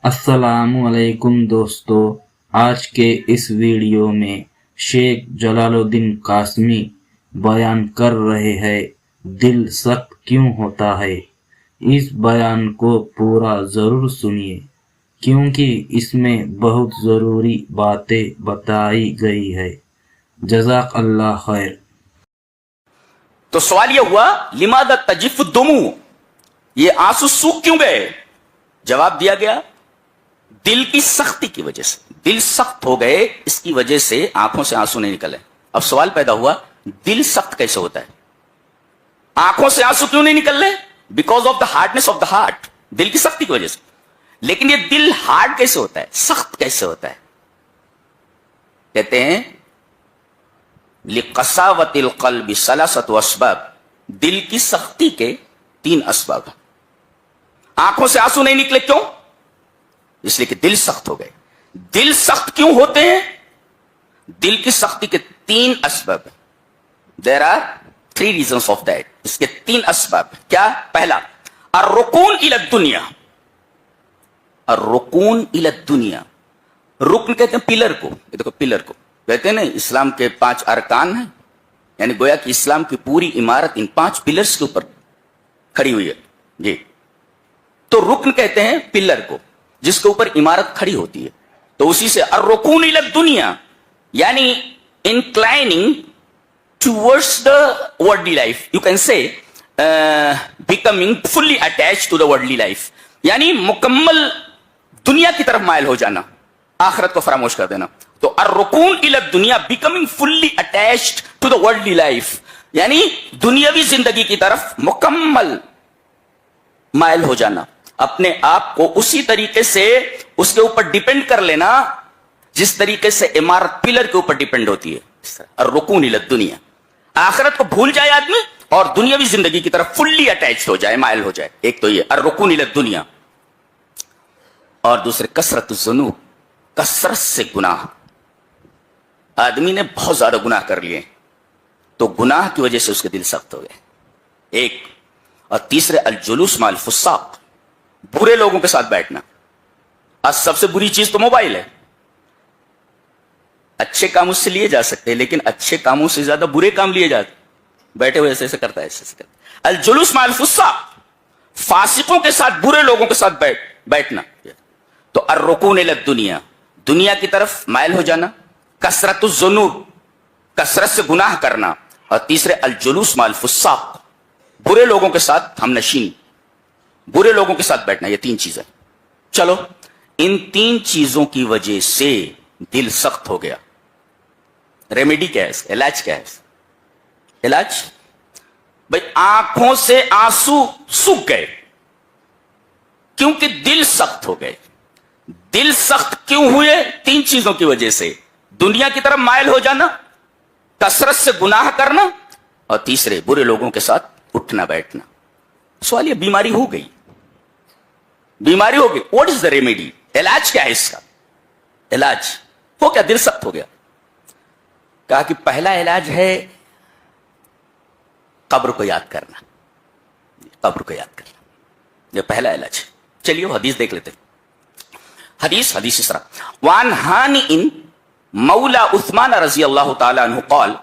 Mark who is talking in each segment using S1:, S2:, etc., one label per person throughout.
S1: अस्सलामु अलैकुम दोस्तों, आज के इस वीडियो में शेख जलालुद्दीन कासमी बयान कर रहे हैं दिल सख्त क्यों होता है। इस बयान को पूरा जरूर सुनिए क्योंकि इसमें बहुत ज़रूरी बातें बताई गई है। जज़ाक अल्लाह खैर।
S2: तो सवाल यह हुआ लिमादा तजिफ दुमू, ये आंसू सूख क्यों गए? जवाब दिया गया दिल की सख्ती की वजह से। दिल सख्त हो गए, इसकी वजह से आंखों से आंसू नहीं निकले। अब सवाल पैदा हुआ दिल सख्त कैसे होता है? आंखों से आंसू क्यों नहीं निकल रहे? Because of the hardness of the heart, दिल की सख्ती की वजह से। लेकिन ये दिल हार्ड कैसे होता है, सख्त कैसे होता है? कहते हैं लिक़सावतिल क़ल्बि सलासतु अस्बाब, दिल की सख्ती के 3 असबाब। आंखों से आंसू नहीं निकले क्यों? इसलिए कि दिल सख्त हो गए। दिल सख्त क्यों होते हैं? दिल की सख्ती के 3 असबाब। There are 3 reasons of that. इसके 3 असबाब क्या? पहला अर्रुकून इला दुनिया। अर्रुकून इला दुनिया, रुकन कहते हैं पिलर को। ये देखो पिलर को कहते हैं ना, इस्लाम के 5 अरकान हैं, यानी गोया कि इस्लाम की पूरी इमारत इन 5 पिलर्स के ऊपर खड़ी हुई है जी। तो रुकन कहते हैं पिलर को जिसके ऊपर इमारत खड़ी होती है। तो उसी से अर्रुकून इला दुनिया यानी inclining towards the worldly life, you can say becoming fully attached to the worldly life, यानी मुकम्मल दुनिया की तरफ मायल हो जाना, आखिरत को फरामोश कर देना। तो अर्रुकून इला दुनिया becoming fully attached to the worldly life, यानी दुनियावी जिंदगी की तरफ मुकम्मल मायल हो जाना, अपने आप को उसी तरीके से उसके ऊपर डिपेंड कर लेना जिस तरीके से इमारत पिलर के ऊपर डिपेंड होती है। अर्रुकून इला दुनिया, आखिरत को भूल जाए आदमी और दुनियावी जिंदगी की तरफ फुल्ली अटैच हो जाए, मायल हो जाए। एक तो ये अर्रुकून इला दुनिया, और दूसरे कसरत ज़ुनूब, कसरत से गुनाह। आदमी ने बहुत ज्यादा गुनाह कर लिए तो गुनाह की वजह से उसके दिल सख्त हो गए, एक। और तीसरे अल जुलूस माल फुस्साक, बुरे लोगों के साथ बैठना। आज सबसे बुरी चीज तो मोबाइल है। अच्छे काम उससे लिए जा सकते हैं, लेकिन अच्छे कामों से ज्यादा बुरे काम लिए जाते। बैठे हुए ऐसे ऐसे करता है, ऐसे ऐसे करता है। अल जुलूस माल फुस्साक, फासिकों के साथ, बुरे लोगों के साथ बैठना। तो अर्रुकून इला दुनिया, दुनिया की तरफ मायल हो जाना। कसरत ज़ुनूब, कसरत से गुनाह करना। और तीसरे अल जुलूस माल फुस्साक, बुरे लोगों के साथ हमनशीनी, बुरे लोगों के साथ बैठना। ये 3 चीजें। चलो, इन 3 चीजों की वजह से दिल सख्त हो गया। रेमेडी क्या है इसका? इलाज क्या है? इलाज भाई, आंखों से आंसू सूख गए क्योंकि दिल सख्त हो गए। दिल सख्त क्यों हुए? 3 चीजों की वजह से। दुनिया की तरफ मायल हो जाना, कसरत से गुनाह करना, और तीसरे बुरे लोगों के साथ उठना बैठना। सवाल ये, बीमारी हो गई, बीमारी हो गई, व्हाट इज द रेमेडी? इलाज क्या है इसका? इलाज हो क्या? दिल सख्त हो गया। कहा कि पहला इलाज है कब्र को याद करना, कब्र को याद करना, यह पहला इलाज है। चलिए वो हदीस देख लेते हैं। हदीस इस तरह, वान हानी इन मौला उस्मान रजी अल्लाह तआला अन्हु क़ाल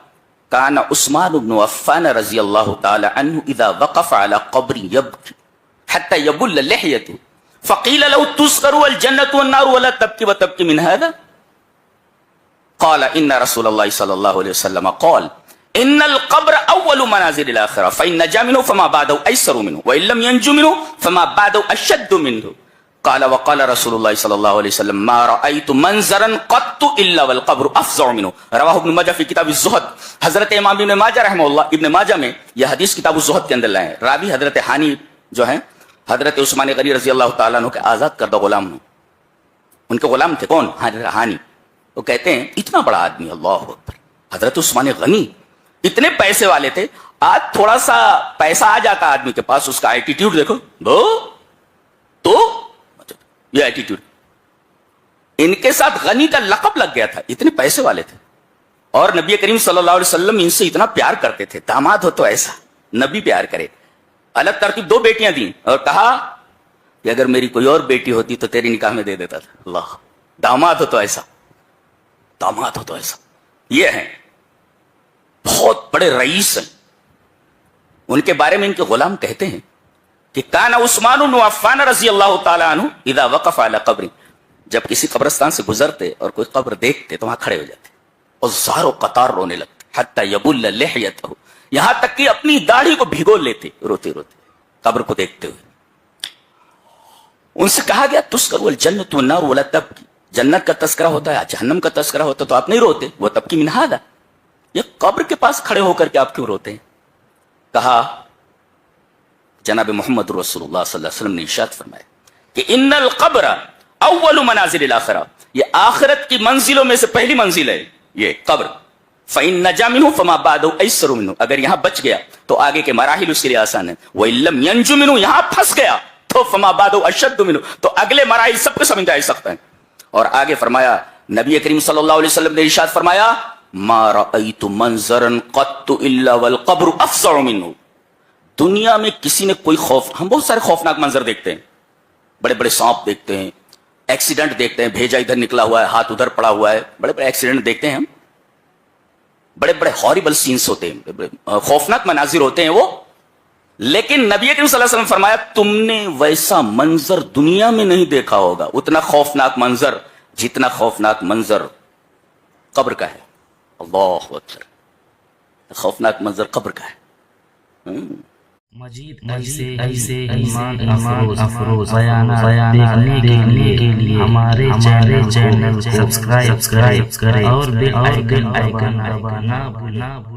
S2: काना उस्मान इब्न अफ़्फ़ान रजी अल्लाह तआला अन्हु इज़ा वक़फ़ अला क़ब्रि यबकी हत्ता यबुल्ल लिह्यतु फ़क़ील लहु तुज़करु अल जन्नतु वन नारु वला तबकी व तबकी मिन हाज़ा क़ाल इन्ना रसूलल्लाह सल्लल्लाहु अलैहि वसल्लम क़ाल इन्नल क़ब्र अव्वलु मनाज़िलिल आख़िरह फ़इन नजा मिन्हु फ़मा बादहु अयसरु मिन्हु व इन लम यंजु मिन्हु फ़मा बादहु अशद्दु मिन्हु क़ाल वक़ाल रसूलुल्लाह सल्लल्लाहु अलैहि वसल्लम मा रअयतु मंज़रन क़त्तु इल्ला वल क़ब्रु अफ़ज़अ मिन्हु रवाहु इब्न माजा फ़ी किताब अज़-ज़ुहद। हज़रत इमाम इब्न माजा रहमहुल्लाह इब्न माजा में यह हदीस किताब अज़-ज़ुहद के अंदर लाए। रावी हज़रत हानी जो है, हज़रत उस्मान गनी रज़ी अल्लाह तआला अन्हु के आज़ाद करदा गुलाम हैं। उनके गुलाम थे कौन? हानी। वो कहते हैं इतना बड़ा आदमी, अल्लाहु अकबर, हज़रत उस्मान गनी इतने पैसे वाले थे। आज थोड़ा सा पैसा आ जाता आदमी के पास, उसका एटीट्यूड देखो, तो ये एटीट्यूड। इनके साथ गनी का लक़ब लग गया था, इतने पैसे वाले थे। और नबी करीम सल्लल्लाहु अलैहि वसल्लम इनसे इतना प्यार करते थे। दामाद हो तो ऐसा, नबी प्यार करे। अलग तरतीब 2 बेटियां दी और कहा کہ اگر میری کوئی اور بیٹی ہوتی تو تیری نکاح میں دے دیتا تھا. اللہ، داماد ہو تو ایسا، داماد ہو تو ایسا. یہ ہیں بہت بڑے رئیس ہیں. ان کے بارے میں ان کے غلام کہتے ہیں کہ کان عثمان بن عفان رضی اللہ تعالی عنہ اذا وقف علی قبر، جب کسی قبرستان سے گزرتے اور کوئی قبر دیکھتے تو وہاں کھڑے ہو جاتے اور زار و قطار رونے لگتے، حتی یبل لحیتہ، یہاں تک کہ اپنی داڑھی کو بھگو لیتے روتے روتے قبر کو دیکھتے ہوئے. ان سے کہا گیا تذکر الجنۃ والنار ولا تبکی، جنت کا تذکرہ ہوتا ہے، جہنم کا تذکرہ ہوتا ہے تو آپ نہیں روتے. وہ تبکی من ھذا، یہ قبر کے پاس کھڑے ہو کر کے آپ کیوں روتے ہیں؟ کہا جناب محمد رسول اللہ صلی اللہ علیہ وسلم نے ارشاد فرمایا کہ ان القبر اول منازل الاخرہ، یہ آخرت کی منزلوں میں سے پہلی منزل ہے یہ قبر. فإن نجا منه فما بعده ايسر منه، اگر یہاں بچ گیا تو آگے کے مراحل اس کے لیے آسان ہیں. وإن لم ينج منه، یہاں پھنس گیا تو فما بعده اشد منه، تو اگلے مراحل سب کے سب انتہائی سخت ہیں. اور آگے فرمایا نبی کریم صلی اللہ علیہ وسلم نے ارشاد فرمایا ما رأيت منظرا قط الا والقبر افظع منه، دنیا میں کسی نے کوئی خوف، ہم بہت سارے خوفناک منظر دیکھتے ہیں، بڑے بڑے سانپ دیکھتے ہیں، ایکسیڈنٹ دیکھتے ہیں، بھیجا ادھر نکلا ہوا ہے، ہاتھ ادھر پڑا ہوا ہے، بڑے بڑے ایکسیڈنٹ دیکھتے ہیں ہم، بڑے بڑے ہاریبل سینس ہوتے ہیں، بڑے خوفناک مناظر ہوتے ہیں وہ. لیکن نبی کریم صلی اللہ علیہ وسلم فرمایا تم نے ویسا منظر دنیا میں نہیں دیکھا ہوگا، اتنا خوفناک منظر جتنا خوفناک منظر قبر کا ہے. اللہ اکبر، خوفناک منظر قبر کا ہے.
S1: مزید ایسے ایمان افروز بیانات دیکھنے کے لیے ہمارے چینل کو سبسکرائب کریں اور بیل آئیکن دبانا نہ بھولیں.